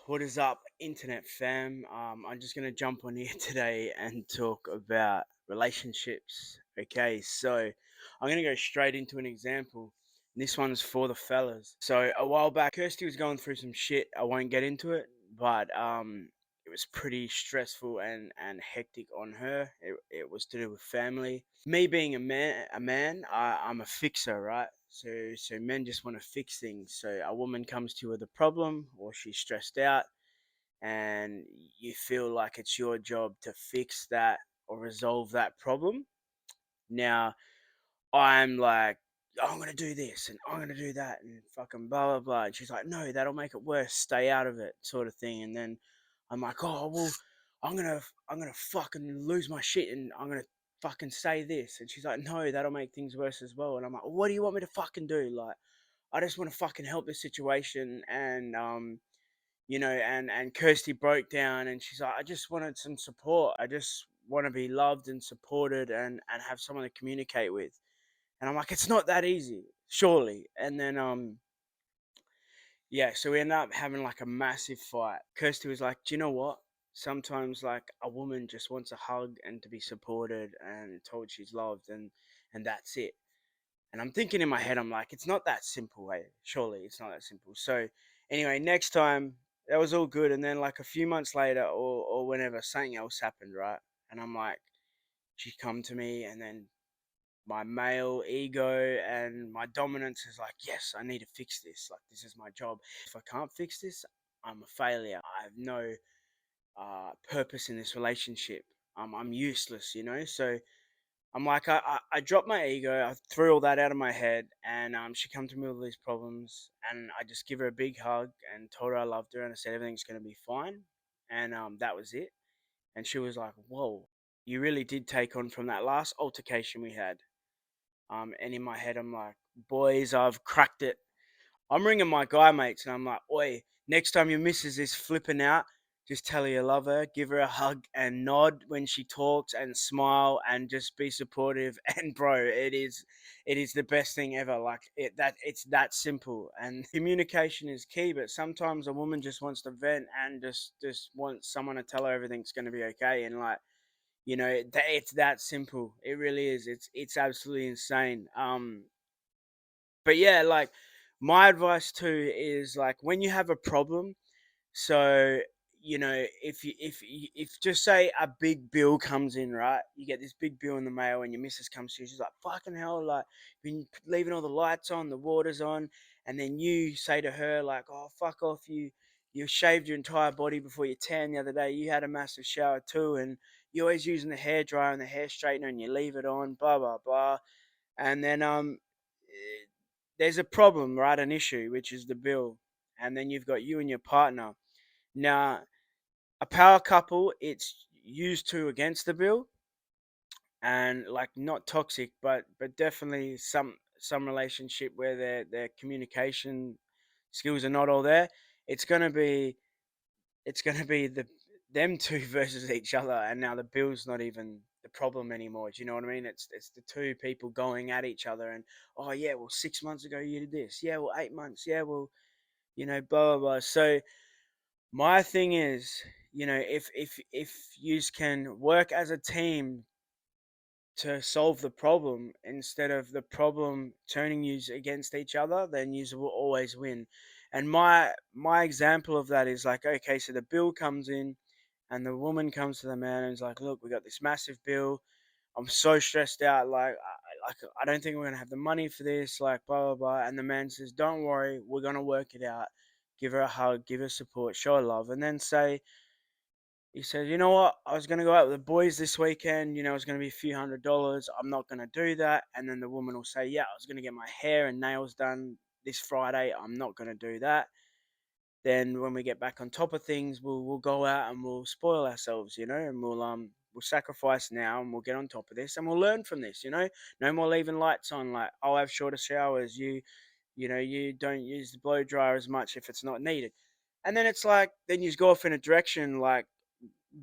What is up, internet fam? I'm just gonna jump on here today and talk about relationships. Okay, so I'm gonna go straight into an example. This one's for the fellas. So a while back, Kirsty was going through some shit. I won't get into it, but it was pretty stressful and hectic on her. It was to do with family. Me being I'm a fixer, right? So men just want to fix things. So a woman comes to you with a problem, or she's stressed out, and you feel like it's your job to fix that or resolve that problem. Now, I'm like, "Oh, I'm gonna do this and I'm gonna do that and fucking blah blah blah." And she's like, "No, that'll make it worse. Stay out of it," sort of thing. And then I'm like, "Oh well, I'm gonna fucking lose my shit and I'm gonna fucking say this." And she's like, "No, that'll make things worse as well." And I'm like, "What do you want me to fucking do?" Like, I just want to fucking help this situation. And Kirsty broke down and she's like, "I just wanted some support. I just want to be loved and supported and have someone to communicate with." And I'm like, "It's not that easy, surely." And then yeah, so we ended up having like a massive fight. Kirsty was like, "Do you know what? Sometimes like a woman just wants a hug and to be supported and told she's loved, and that's it." And I'm thinking in my head, I'm like, "It's not that simple, way. Surely it's not that simple." So anyway, next time that was all good, and then like a few months later, or whenever, something else happened, right? And I'm like, she come to me, and then my male ego and my dominance is like, "Yes, I need to fix this. Like, this is my job. If I can't fix this, I'm a failure. I have no purpose in this relationship. I'm useless. So I'm like, I dropped my ego. I threw all that out of my head, and she come to me with all these problems, and I just give her a big hug and told her I loved her, and I said everything's gonna be fine, and that was it. And she was like, "Whoa, you really did take on from that last altercation we had." And in my head, I'm like, "Boys, I've cracked it." I'm ringing my guy mates and I'm like, "Oi, next time your missus is flipping out, just tell her you love her, give her a hug and nod when she talks and smile and just be supportive." And bro, it is the best thing ever. Like it's that simple. And communication is key, but sometimes a woman just wants to vent and just wants someone to tell her everything's gonna be okay. And like, it's that simple. It really is. It's absolutely insane. But yeah, like my advice too is like when you have a problem, so if just say a big bill comes in, right? You get this big bill in the mail, and your missus comes to you. She's like, "Fucking hell! Like, been leaving all the lights on, the water's on," and then you say to her like, "Oh, fuck off! You shaved your entire body before you tan the other day. You had a massive shower too, and you're always using the hair dryer and the hair straightener, and you leave it on, blah blah blah." And then there's a problem, right? An issue, which is the bill, and then you've got you and your partner. Now, a power couple, it's used to against the bill, and like not toxic, but definitely some relationship where their communication skills are not all there. It's gonna be it's gonna be them two versus each other, and now the bill's not even the problem anymore. Do you know what I mean? It's the two people going at each other, and "Oh yeah, well 6 months ago you did this. Yeah, well 8 months. Yeah, well, blah blah blah." So my thing is, if you can work as a team to solve the problem instead of the problem turning you against each other, then you will always win. And my example of that is like, okay, so the bill comes in, and the woman comes to the man and is like, "Look, we got this massive bill. I'm so stressed out. Like I don't think we're gonna have the money for this. Like blah blah blah." And the man says, "Don't worry, we're gonna work it out." Give her a hug, give her support, show her love, and then say, he said, "You know what? I was going to go out with the boys this weekend. It's going to be a few $100s. I'm not going to do that." And then the woman will say, "Yeah, I was going to get my hair and nails done this Friday. I'm not going to do that." Then when we get back on top of things, we'll go out and we'll spoil ourselves, and we'll sacrifice now and we'll get on top of this and we'll learn from this. No more leaving lights on. Like, I'll have shorter showers. You don't use the blow dryer as much if it's not needed. And then it's like, then you go off in a direction like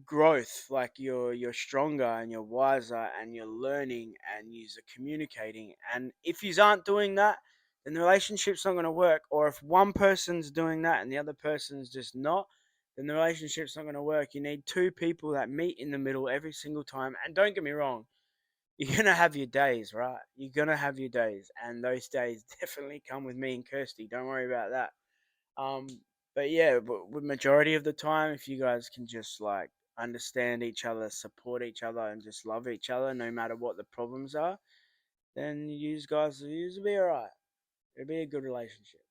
growth, like you're stronger and you're wiser and you're learning and you're communicating. And if you aren't doing that, then the relationship's not going to work. Or if one person's doing that and the other person's just not, then the relationship's not going to work. You need two people that meet in the middle every single time. And don't get me wrong, you're going to have your days, right? You're going to have your days. And those days definitely come with me and Kirsty. Don't worry about that. Um, but yeah, but with majority of the time, if you guys can just like understand each other, support each other, and just love each other, no matter what the problems are, then you guys will be alright. It'll be a good relationship.